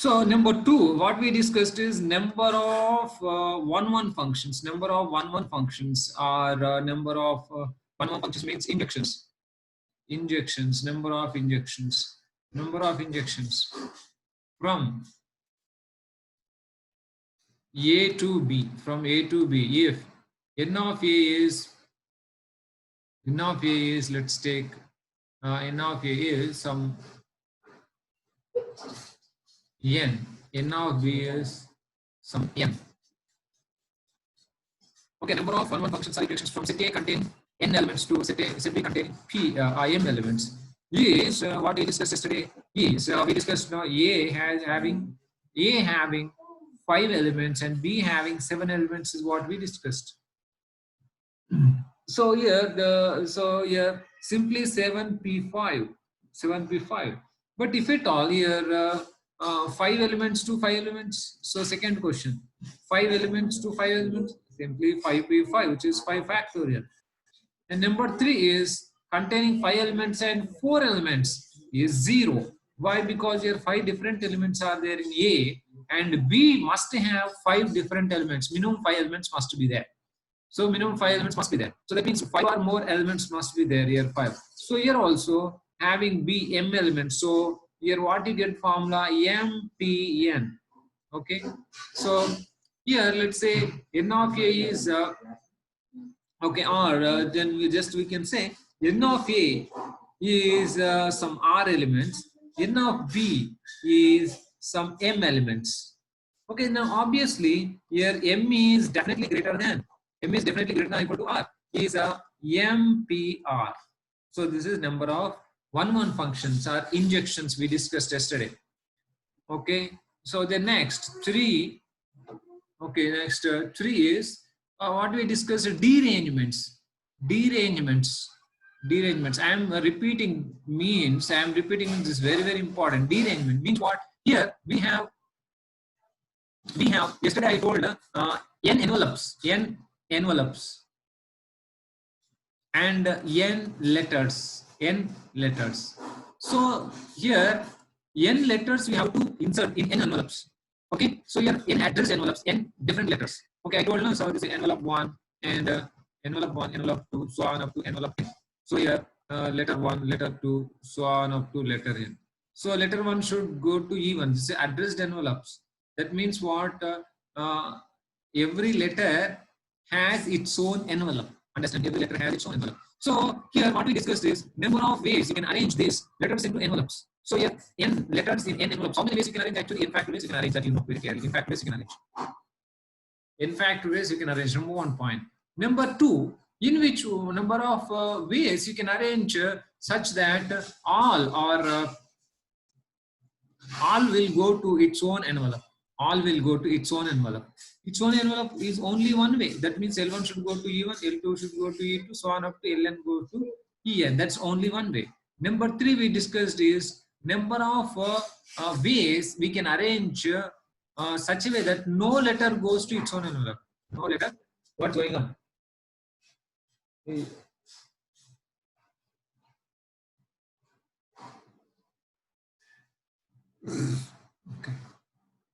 So number two, what we discussed is number of one-one functions. Number of one-one functions are number of one-one functions means injections. Injections, number of injections from A to B, if n of A is let's take n of A is some n of B is some n. Okay, number of one-one functions are injections from set A contain n elements to set B containing m elements. Is what we discussed yesterday is we discussed A having 5 elements and B having 7 elements is what we discussed. So here simply 7p5. But if at all here 5 elements to 5 elements, so second question 5 elements to 5 elements, simply 5p5, which is 5 factorial. And number 3 is containing 5 elements and 4 elements is 0. Why? Because here 5 different elements are there in A and B must have 5 different elements. Minimum 5 elements must be there. So minimum 5 elements must be there. So that means 5 or more elements must be there here 5. So here also having B m elements. So here what you get formula MPN. Okay. So here let's say n of A is okay, or then we can say n of A is some R elements, n of B is some M elements. Okay, now obviously here M is definitely greater than or equal to R is a MPR. So this is number of one-one functions or injections we discussed yesterday. Okay, so the next 3. Okay, next 3 is what we discussed, derangements. I am repeating this very, very important. Derangement means what? Here we have yesterday I told n envelopes and n letters. So here n letters we have to insert in n envelopes. Okay, so here n address envelopes, n different letters. Okay, I told you, so this is envelope 1 and envelope 2, so on up to envelope n. So here letter 1, letter 2, so on up to letter n. So letter 1 should go to E1. This is addressed envelopes. That means what? Every letter has its own envelope. Understand? Every letter has its own envelope. So here what we discussed is number of ways you can arrange these letters into envelopes. So here n letters in n envelopes. How many ways you can arrange? Actually, in fact ways you can arrange that, you know very clearly. In fact ways you can arrange. Number 1 point. Number 2, in which number of ways you can arrange such that all will go to its own envelope. Its own envelope is only one way. That means L1 should go to E1, L2 should go to E2, so on up to Ln go to En. That's only one way. Number 3 we discussed is number of ways we can arrange such a way that no letter goes to its own envelope. No letter. What's going on? Okay.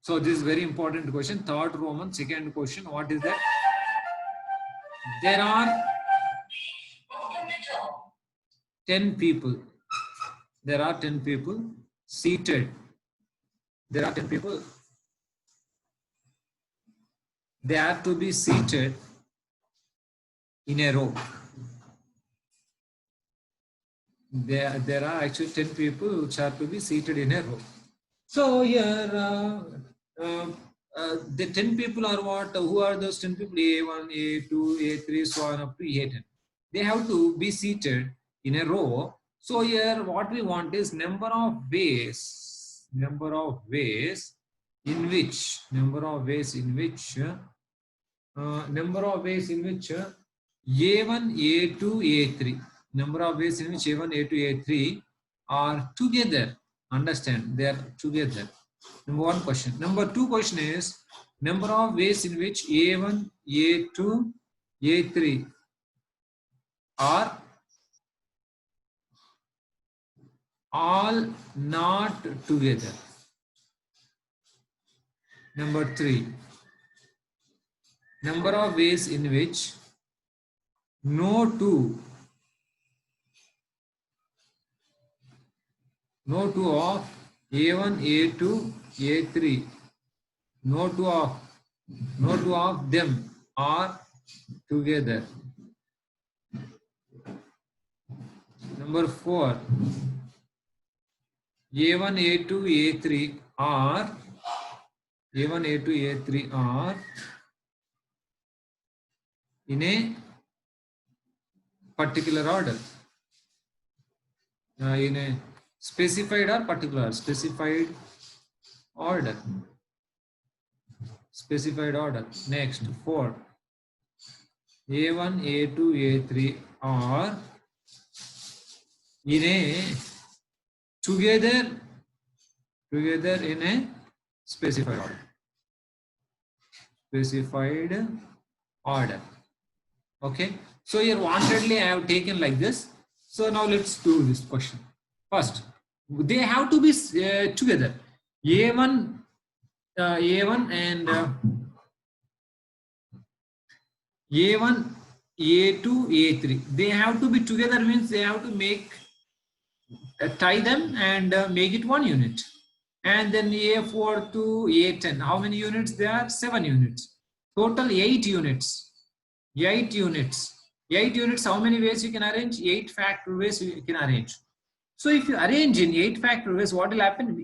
So this is very important question. Third Roman, second question. What is that? There are 10 people. There are 10 people seated. There are 10 people. They have to be seated in a row. There are actually 10 people which have to be seated in a row. So here the 10 people are what? Who are those 10 people? A1, A2, A3, so on up to A10. They have to be seated in a row. So here what we want is number of ways in which A1, A2, A3, number of ways in which A1, A2, A3 are together. Understand, they are together. Number 1 question. Number 2 question is number of ways in which A1, A2, A3 are all not together. Number 3, number of ways in which no two of A1, A2, A3, no two of them are together. Number 4, A1, A2, A3 are A1, A2, A3 are in a particular order. In a specified or particular? Specified order. Specified order. Next, 4. A1, A2, A3 are in a together in a specified order. Specified order. Okay. So here wantedly I have taken like this. So now let's do this question. First, they have to be together. A1 and A1, A2, A3. They have to be together means they have to make tie them and make it one unit. And then A4 to A10. How many units there are? 7 units. Total 8 units. 8 units. 8 units. How many ways you can arrange? 8 factor ways you can arrange. So if you arrange in 8 factor ways, what will happen?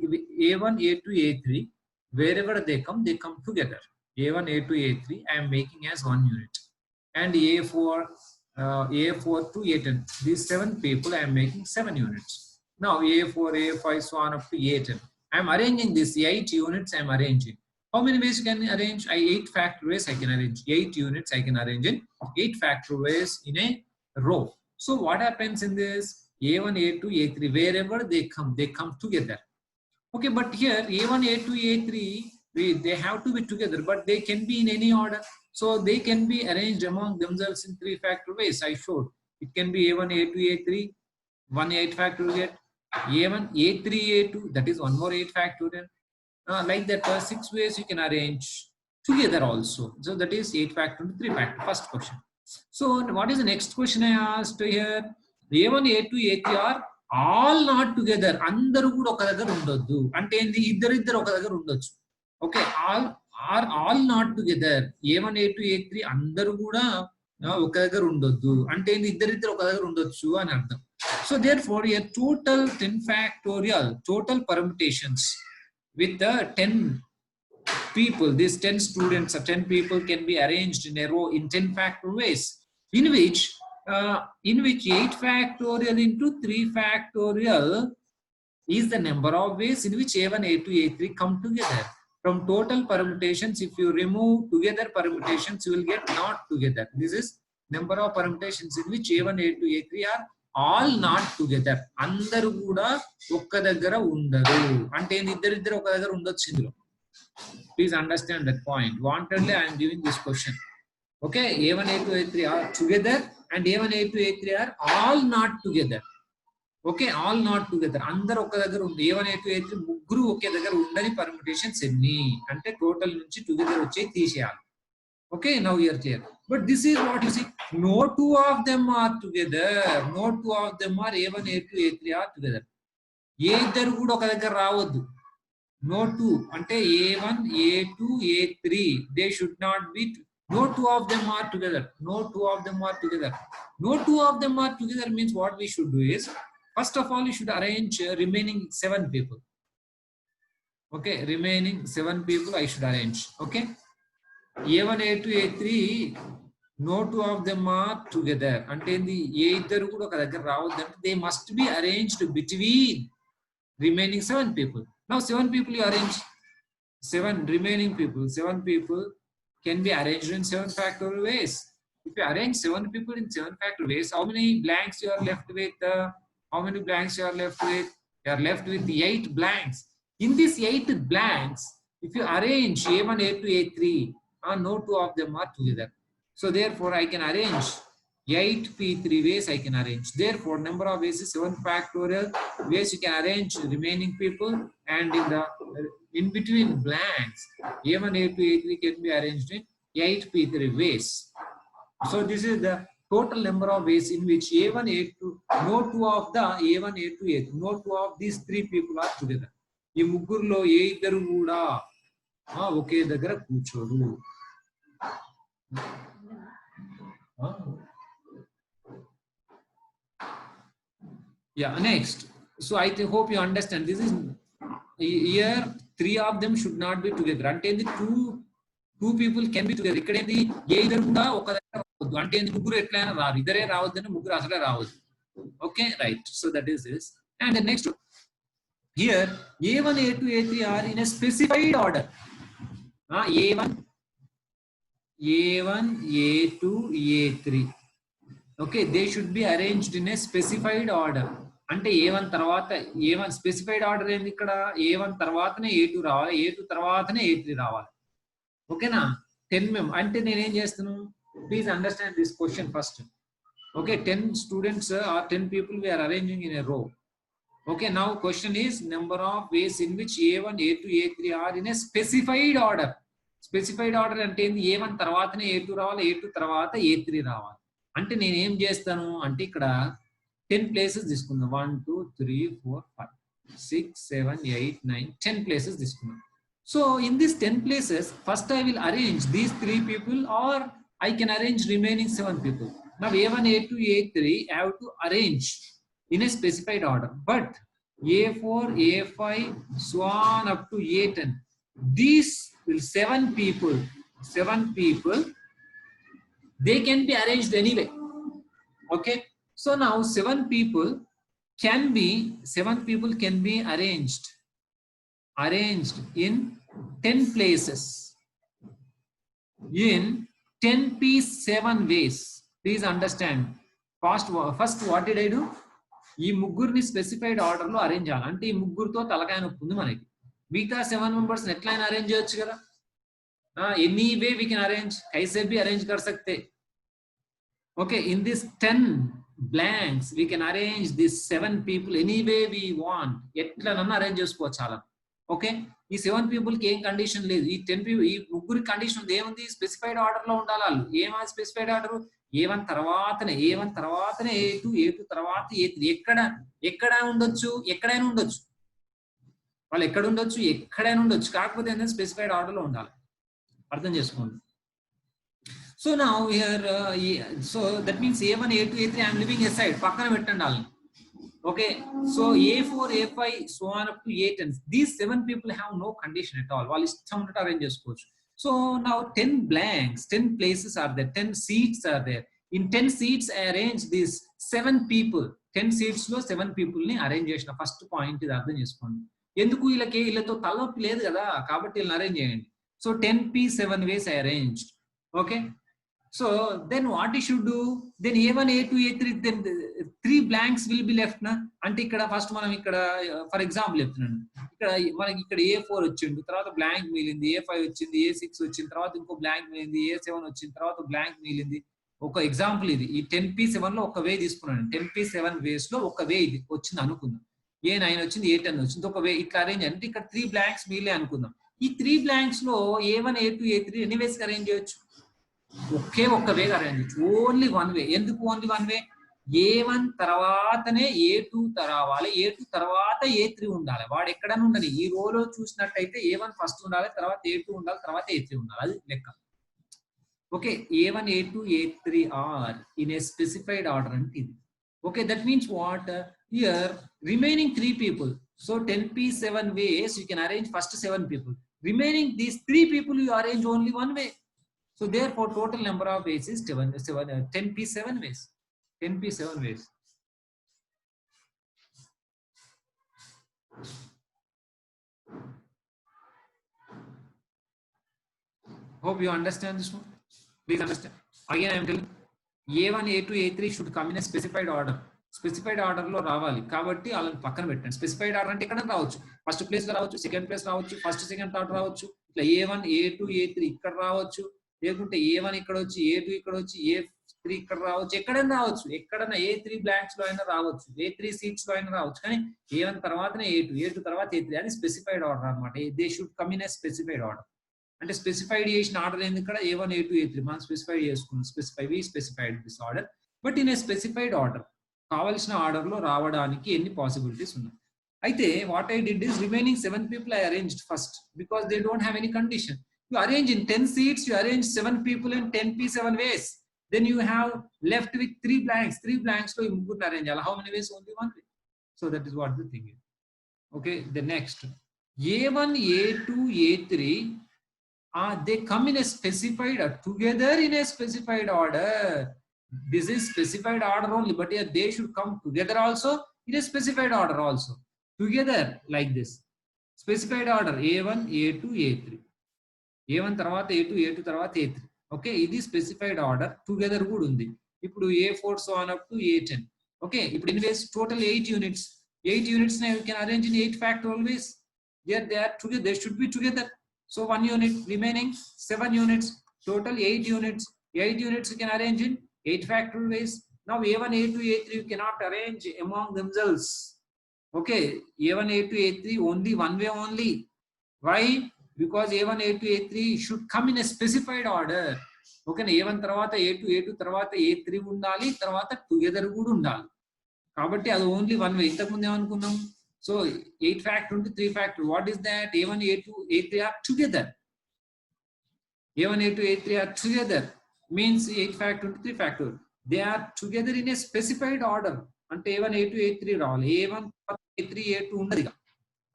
A1, A2, A3, wherever they come together. A1, A2, A3, I am making as one unit. And A4 to A10. These 7 people I am making 7 units. Now A4, A5, so on up to A10. I am arranging this 8 units. I am arranging. How many ways you can arrange? 8 factor ways I can arrange. 8 units I can arrange in 8 factor ways in a row. So what happens in this? A1, A2, A3, wherever they come together. Okay, but here A1, A2, A3, they have to be together, but they can be in any order. So they can be arranged among themselves in 3 factor ways. I showed. It can be A1, A2, A3, 1 8 factorial, A1, A3, A2, that is one more 8 factorial. Like that, 6 ways you can arrange together also. So that is 8 factorial, 3 factor. First question. So what is the next question I asked here? A1, A2, A3 are all not together. Andaru kuda oka daggara undoddu. Ante endi iddaru oka daggara undొచ్చు. Okay, all not together. A1, A2, A3 andaru kuda oka daggara undొద్దు. Ante endi iddaru oka daggara undొచ్చు ani ardham. So therefore a total 10 factorial, total permutations with the 10 people, these 10 students or 10 people can be arranged in a row in 10 factor ways, in which 8 factorial into 3 factorial is the number of ways in which A1, A2, A3 come together. From total permutations, if you remove together permutations, you will get not together. This is number of permutations in which A1, A2, A3 are all not together. Andaru kuda okka daggara undaru. Ante iddaru oka daggara undొచ్చు indulo. Please understand that point. Wantedly I am giving this question. Okay, A1, A2, A3 are together and A1, A2, A3 are all not together. Okay, all not together. Andaru oka daggara undu. A1, A2, A3 ముగ్గురు ఒకే దగ్గర ఉండని permutations ఎన్ని అంటే total నుంచి together వచ్చే తీసేయాలి. Okay, now you are clear. But this is what you see. No 2 of them are together. No 2 of them are A1, A2, A3 are together. ఏ ఇద్దరు కూడా ఒక దగ్గర రావద్దు. No 2 ante A1, A2, A3, they should not be. No 2 of them are together. No 2 of them are together. No 2 of them are together means what we should do is, first of all, you should arrange remaining 7 people. Okay, remaining 7 people I should arrange. Okay, A1, A2, A3, no 2 of them are together. Ante the ఏ ఇద్దరు కూడా ఒక దగ్గర రావద్దంటే they must be arranged between remaining 7 people. Now 7 people you arrange. 7 remaining people. 7 people can be arranged in 7 factorial ways. If you arrange 7 people in 7 factorial ways, how many blanks you are left with? How many blanks you are left with? You are left with 8 blanks. In these 8 blanks, if you arrange A1, A2, A3, no 2 of them are together. So therefore I can arrange 8 P3 ways I can arrange. Therefore, number of ways is 7 factorial ways you can arrange remaining people, and in between blanks, A1, A2, A3 can be arranged in 8 P3 ways. So this is the total number of ways in which A1, A2, no two of the A1, A2, A3, no two of these three people are together. ఈ ముగ్గురులో ఏ ఇద్దరు కూడా ఒకే దగ్గర కూర్చోరు. Yeah, next. So I hope you understand. This is here, three of them should not be together. Ante two people can be together. Ikkada endi ఏ ఇద్దరు కూడా ఒక దగ్గర రావద్దు. అంటే ముగ్గురు ఎట్లైనా రారు. ఇద్దరే రావద్దని ముగ్గురు అసలే రావద్దు. Okay, right. So that is this. And the next here, A1, A2, A3 are in a specified order. A1, A2, A3. Okay, they should be arranged in a specified order. అంటే A1 తర్వాత A1 specified order ఏంది ఇక్కడ? A1 తర్వాతనే A2 రావాలి, A2 తర్వాతనే A3 రావాలి. ఓకేనా? 10 అంటే నేనేం చేస్తున్నాను? Please understand this question first. Okay, 10 students or 10 people we are arranging in a row. Okay, now question is number of ways in which A1, A2, A3 are in a specified order. Specified order అంటే ఏంది? A1 తర్వాతనే A2 రావాలి, A2 తర్వాత A3 రావాలి. అంటే నేను ఏం చేస్తాను అంటే ఇక్కడ 10 places తీసుకుందాం. 1 2 3 4 5 6 7 8 9 10 places తీసుకుందాం. So in these 10 places, first I will arrange these 3 people, or I can arrange remaining 7 people. Now A1, A2, A3 I have to arrange in a specified order, but A4, A5, so on up to A10, these will 7 people, they can be arranged anyway. Okay, so now 7 people can be arranged in 10 places in 10p7 ways. Please understand. First what did I do? ఈ ముగ్గురిని specified order లో arrange చేయాలి. అంటే ఈ ముగ్గురుతో తలకాయ నొప్పి ఉంది మనకి. మిగతా 7 members ఎట్లయినా అరేంజ్ చేయొచ్చు కదా. Anyway we can arrange, కైసే भी అరేంజ్ कर सकते. Okay, in this 10 blanks we can arrange these 7 people any way we want. ఎట్లనన్నా అరేంజ్ చేసుకోవచ్చు చాలా. ఓకే, ఈ 7 people కి ఏం కండిషన్ లేదు. ఈ 10 people, ఈ ముగ్గురి కండిషన్ ఉంది. ఏముంది? స్పెసిఫైడ్ ఆర్డర్ లో ఉండాలి వాళ్ళు. ఏమా స్పెసిఫైడ్ ఆర్డర్? A1 తర్వాతనే A2, A2 తర్వాత A3. ఎక్కడ ఉండొచ్చు? ఎక్కడైనా ఉండొచ్చు. వాళ్ళు ఎక్కడ ఉండొచ్చు? ఎక్కడైనా ఉండొచ్చు. కాకపోతే ఏంటంటే స్పెసిఫైడ్ ఆర్డర్ లో ఉండాలి. అర్థం చేసుకోండి. So now here, so that means A1, A2, A3 I am leaving aside. పక్కన పెట్టండి వాళ్ళని. Okay, so A4, A5, so on up to A10. These 7 people have no condition at all. వాళ్ళు ఇష్టం ఉన్నట్టు అరేంజ్ చేసుకోవచ్చు. So now 10 blanks, 10 places are there, 10 seats are there. In 10 seats I arrange these 7 people. 10 seats లో 7 people ని arrange చేసిన. First point ఇది అర్థం చేసుకోండి. ఎందుకు వీళ్ళతో తలనొప్పి లేదు కదా, కాబట్టి వీళ్ళని అరేంజ్ చేయండి. So 10p7 ways I arranged. Okay, so then what you should do? Then A1, A2, A3, then 3 blanks will be left na. అంటే ఇక్కడ ఫస్ట్ మనం ఇక్కడ ఫర్ ఎగ్జాంపుల్ చెప్తున్నాను. ఇక్కడ మనకి ఇక్కడ A4 వచ్చిండు, తర్వాత బ్లాంక్ మిగిలింది. A5 వచ్చింది, A6 వచ్చిన తర్వాత ఇంకో బ్లాంక్ మిగిలింది, A7 వచ్చిన తర్వాత బ్లాంక్ మిగిలింది. ఒక ఎగ్జాంపుల్ ఇది. ఈ 10p7 లో ఒక వే తీసుకున్నాను. 10p7 వేస్ లో ఒక వే ఇది వచ్చింది అనుకుందాం. A9 వచ్చింది, A10 వచ్చింది, ఒక వే ఇట్లా అరేంజ్ అంటే ఇక్కడ 3 blanks మిగిలే అనుకుందాం. ఈ 3 blanks లో A1, A2, A3 ఎన్ని వేస్ అరేంజ్ చేయొచ్చు? ఒకే ఒక్క వే అరేంజ్ చేయొచ్చు. Only one way. ఎందుకు ఓన్లీ వన్ వే? A1 తర్వాతనే A2 రావాలి, A2 తర్వాత A3 ఉండాలి. వాడు ఎక్కడైనా ఉండని. ఈ రోలో చూసినట్టయితే A1 ఫస్ట్ ఉండాలి, తర్వాత A2 ఉండాలి, తర్వాత A3 ఉండాలి. అది లెక్క. Okay, A1, A2, A3 are in a specified order అంటే ఇది. Okay, that means what? Here remaining 3 people. So 10p7 ways you can arrange first 7 people. Remaining these 3 people you arrange only one way. So therefore total number of ways is 10p7 ways. 10p7 ways. Hope you understand this one. Please understand. Again I am telling A1, A2, A3 should come in a specified order. Specified order లో రావాలి కాబట్టి వాళ్ళని పక్కన పెట్టండి. Specified order అంటే ఇక్కడ రావచ్చు, first place లో రావచ్చు, సెకండ్ ప్లేస్ రావచ్చు, ఫస్ట్ సెకండ్ థర్డ్ రావచ్చు. ఇట్లా A1, A2, A3 ఇక్కడ రావచ్చు, లేకుంటే A1 ఇక్కడ వచ్చి A2 ఇక్కడ వచ్చి A3 A3 ఇక్కడ రావచ్చు, ఎక్కడైనా రావచ్చు, ఎక్కడైనా A3 బ్లాంక్స్ లో అయినా రావచ్చు, A3 సీట్స్ లో అయినా రావచ్చు. కానీ A1 తర్వాతనే A2 తర్వాత A3 అని స్పెసిఫైడ్ ఆర్డర్ అన్నమాట. They should come in a specified order. అంటే స్పెసిఫైడ్ చేసిన ఆర్డర్ ఏంది ఇక్కడ A1 A2 A3 మనం స్పెసిఫై చేసుకున్నాం. Specified this order but in a specified order. కావాల్సిన ఆర్డర్ లో రావడానికి ఎన్ని పాసిబిలిటీస్ ఉన్నాయి. అయితే what I did is remaining 7 people I arranged first because they don't have any condition. You arrange in 10 seats, you arrange 7 people in 10p7 ways. Then you have left with 3 blanks. 3 blanks to you arrange. How many ways? Only one way. So that is what the thing is. Okay, the next. A1, A2, A3, they come in a specified, together in a specified order. This is specified order only, but yeah, they should come together also in a specified order also. Together like this. Specified order A1, A2, A3. A1 తర్వాత A2, A2 తర్వాత A3. Okay, ఇది specified order together కూడా ఉంది. ఇప్పుడు A4 so on up to A10. Okay, ఇప్పుడు ఇన్వేస్ total 8 units. 8 units now you can arrange in 8 factorial ways. They are together, they should be together. So 1 unit remaining 7 units, total 8 units. 8 units you can arrange in 8 factorial ways. Now A1, A2, A3 you cannot arrange among themselves. Okay, A1, A2, A3 only one way only. Why? Because A1, A2, A3 should come in a specified order. Okay, A1 తర్వాత A2, A2 తర్వాత A3 ఉండాలి, తర్వాత together కూడా ఉండాలి. కాబట్టి అది only one way. ఇంతకు ముందు ఏమనుకున్నాం? సో 8 ఫ్యాక్టర్ ఉంటే 3 factor. What is that? A1, A2, A3 are together. A1, A2, A3 are together means 8 factor ఉంటే 3 factor. They are together in a specified order. అంటే A1, A2, A3 రావాలి. A1, A3, A2 ఉండదు.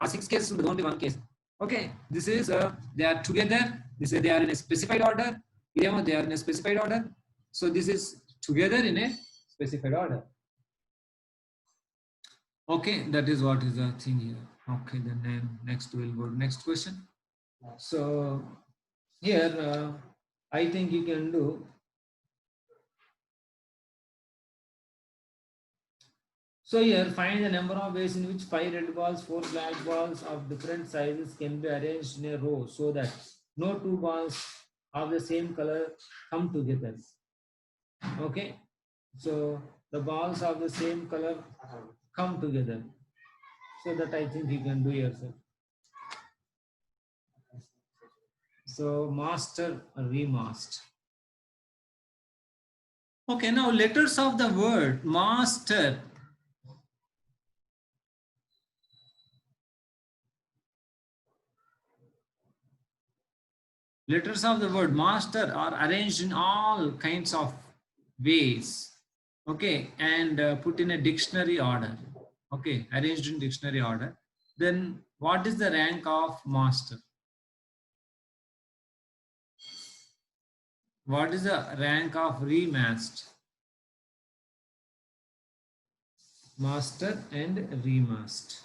ఆ 6 cases ఉండదు, only 1 case. Okay, this is they are together. This is they are in a specified order. They are in a specified order. So this is together in a specified order. Okay, that is what is the thing here. Okay, then next we'll go to next question. So here I think you can do. So here find the number of ways in which 5 red balls, 4 black balls of different sizes can be arranged in a row so that no 2 balls of the same color come together. Okay, so the balls of the same color come together. So that I think you can do yourself. So master, remaster. Okay, now letters of the word master. Letters of the word master are arranged in all kinds of ways. Okay, and put in a dictionary order. Okay, arranged in dictionary order. Then what is the rank of master? What is the rank of remaster? Master and remaster.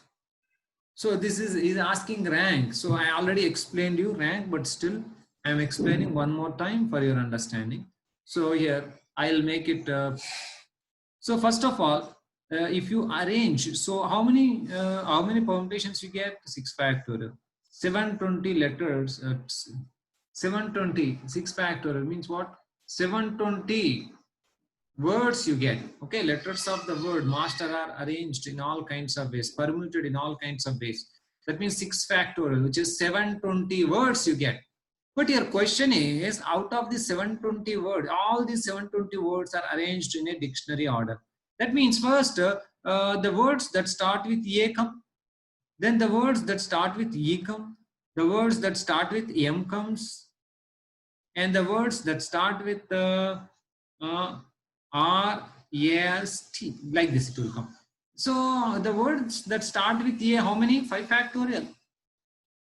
So this is asking rank. So I already explained you rank, but still I am explaining one more time for your understanding. So here I'll make it. So first of all, if you arrange, so how many permutations you get? 6 factorial. 720 letters. 720 6 factorial means what? 720 words you get. Okay, letters of the word master are arranged in all kinds of ways, permuted in all kinds of ways. That means 6 factorial, which is 720 words you get. But your question is, out of the 720 words, all these 720 words are arranged in a dictionary order. That means first the words that start with A come, then the words that start with E come, the words that start with M comes, and the words that start with R, S, T, like this it will come. So the words that start with A, how many? 5 factorial.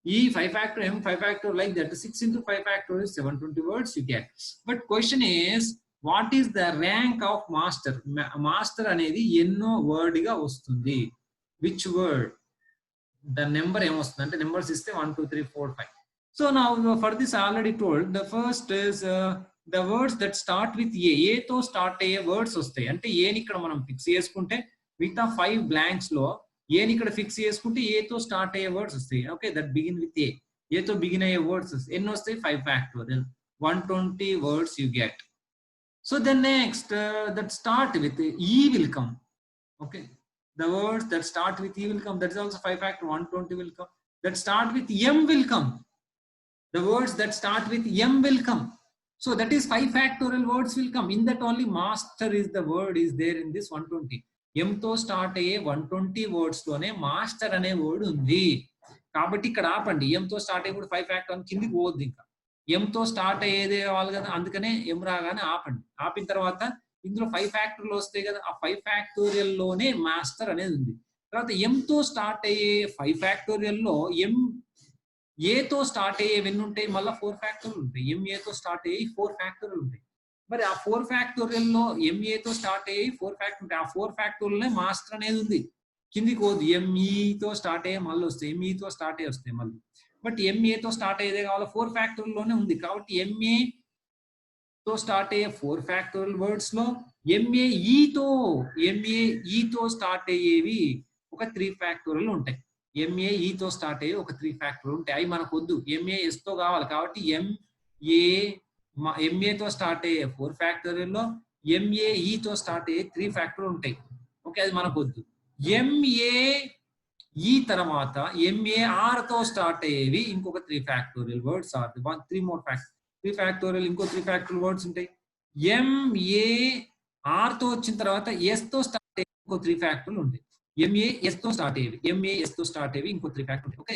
E 5 factorial, M 5 factorial, like that. 6 into 5 factorial is 720 words you get. But question is, what is the rank of master? Master anedi enno word ga vastundi. Which word? The number em vastundi ante numbers iste 1 2 3 4 5. So now for this I already told, the first is the words that start with A తో start అయ్యే words వస్తాయి. అంటే ఏని ఇక్కడ మనం fix చేసుకుంటే మిగతా 5 blanks లో ఏని ఇక్కడ ఫిక్స్ చేసుకుంటే A తో స్టార్ట్ అయ్యే వర్డ్స్ వస్తాయి. Okay, that begin with A తో బిగిన్ అయ్యే వర్డ్స్ ఎన్ని వస్తాయి? 5 factorial. 120 words you get. So then next that start with E will come. Okay, the words that start with E will come. That is also 5 factor 120 will come. That start with M will come. The words that start with M will come. So that is 5 factorial words will come. In that only master is the word is there in this 120. M తో start అయ్యే 120 words లోనే master అనే word ఉంది. కాబట్టి ఇక్కడ ఆపండి. M తో start అయ్యే 5 ఫ్యాక్టర్ అని కిందికి పోవద్దు ఇంకా. M తో స్టార్ట్ అయ్యేదే కావాలి కదా, అందుకనే M రాగానే ఆపండి. ఆపిన తర్వాత ఇందులో 5 ఫ్యాక్టర్లు వస్తాయి కదా, ఆ 5 ఫ్యాక్టోరియల్ లోనే మాస్టర్ అనేది ఉంది. తర్వాత M తో స్టార్ట్ అయ్యే 5 ఫ్యాక్టోరియల్ లో M ఏ తో స్టార్ట్ అయ్యే ఎన్ని ఉంటాయి, మళ్ళీ 4 ఫ్యాక్టోరియల్ ఉంటాయి. MA తో స్టార్ట్ అయ్యి 4 ఫ్యాక్టోరియల్ ఉంటాయి. మరి ఆ 4 ఫ్యాక్టోరియల్ లో MA తో స్టార్ట్ అయ్యి 4 ఫ్యాక్టర్ ఉంటాయి. ఆ 4 ఫ్యాక్టోరియల్ మాస్టర్ అనేది ఉంది. కిందికి పోదు. ME తో స్టార్ట్ అయ్యే మళ్ళీ వస్తాయి, ME తో స్టార్ట్ అయ్యి వస్తాయి మళ్ళీ. బట్ MA తో స్టార్ట్ అయ్యేదే కావాలి, 4 ఫ్యాక్టోరియల్ లోనే ఉంది. కాబట్టి MA తో స్టార్ట్ అయ్యే 4 ఫ్యాక్టోరియల్ వర్డ్స్ లో MAE తో స్టార్ట్ అయ్యేవి ఒక 3 ఫ్యాక్టోరియల్ ఉంటాయి. MAE తో స్టార్ట్ అయ్యి ఒక 3 ఫ్యాక్టోరియల్ ఉంటాయి. అవి మనకు వద్దు, MAS తో కావాలి. కాబట్టి MA తో స్టార్ట్ అయ్యే 4 ఫ్యాక్టోరియల్ లో MAE తో స్టార్ట్ అయ్యే 3 ఫ్యాక్టోరియల్ ఉంటాయి. ఓకే, అది మనకు వద్దు. MAE తర్వాత MAR తో స్టార్ట్ అయ్యేవి ఇంకొక 3 factorial words or 3 more factor 3 factorial ఇంకో 3 ఫ్యాక్టోరియల్ వర్డ్స్ ఉంటాయి. MAR తో వచ్చిన తర్వాత S తో స్టార్ట్ అయ్యే ఇంకో 3 ఫ్యాక్టోరియల్ ఉంటాయి. MAS తో స్టార్ట్ అయ్యేవి ఇంకో 3 factorial. Okay,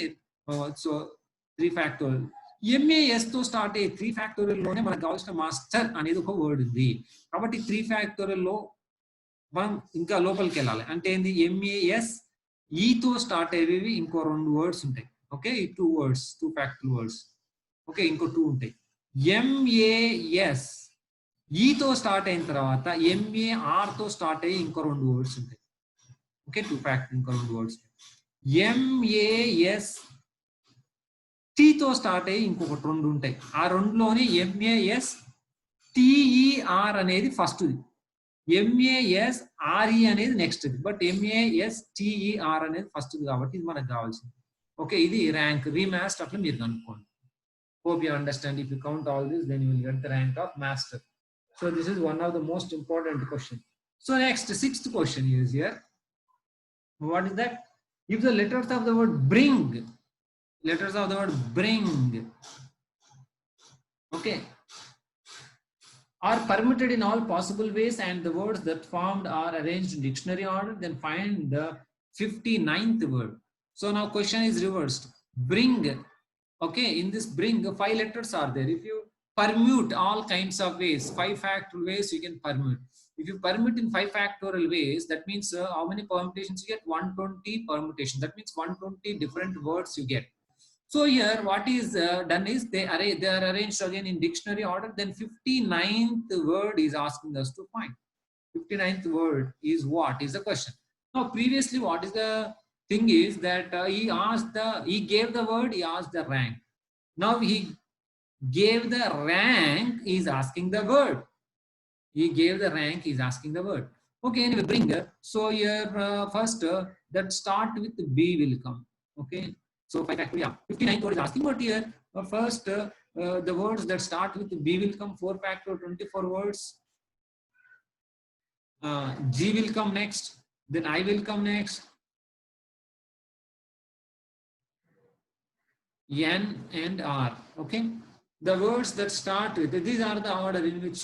so 3 factorial. MAS తో స్టార్ట్ అయ్యే 3 ఫ్యాక్టోరియల్ లోనే మనకు కావాల్సిన మాస్టర్ అనేది ఒక వర్డ్ ఉంది. కాబట్టి 3 ఫ్యాక్టోరియల్ లో మనం ఇంకా లోపలికి వెళ్ళాలి. అంటే ఏంది, MAS E తో స్టార్ట్ అయ్యేవి ఇంకో 2 వర్డ్స్ ఉంటాయి. ఓకే, ఈ 2 వర్డ్స్ 2 ఫ్యాక్టోరియల్ వర్డ్స్. ఓకే, ఇంకో 2 ఉంటాయి. MAS E తో స్టార్ట్ అయిన తర్వాత MAR తో స్టార్ట్ అయ్యి ఇంకో 2 వర్డ్స్ ఉంటాయి. ఓకే, 2 ఫ్యాక్టర్ ఇంకో 2 వర్డ్స్. MAS T తో స్టార్ట్ అయ్యి ఇంకొకటి 2 ఉంటాయి. ఆ 2లోనే MAS TER అనేది ఫస్ట్, MAS RE అనేది నెక్స్ట్. బట్ MAS TER అనేది ఫస్ట్ కాబట్టి ఇది మనకు కావాల్సింది. ఓకే, ఇది ర్యాంక్ రీమాస్ట్ అట్లా మీరు కనుక్కోండి. Hope you understand. If you count all this, then you will get the rank of master. So this is one of the most important question. So next, 6th question is here. What is that? If the letters of the word bring, okay, are permitted in all possible ways and the words that formed are arranged in dictionary order, then find the 59th word. So now question is reversed. Bring. Okay, in this bring 5 letters are there. If you permute all kinds of ways, 5 factorial ways you can permute. If you permute in 5 factorial ways, that means how many permutations you get? 120 permutations. That means 120 different words you get. So here what is done is they are arranged again in dictionary order. Then 59th word is asking us to find. 59th word is what is the question. Now previously what is the thing is that he gave the word, he asked the rank. Now he gave the rank, he is asking the word. He gave the rank, he is asking the word. Okay, anyway, bring. So here first that start with B will come. Okay, so 5 factor, yeah, 59th word is asking, but here first the words that start with B will come. 4 factor 24 words. G will come next, then I will come next, N and R. Okay, the words that start with, these are the order in which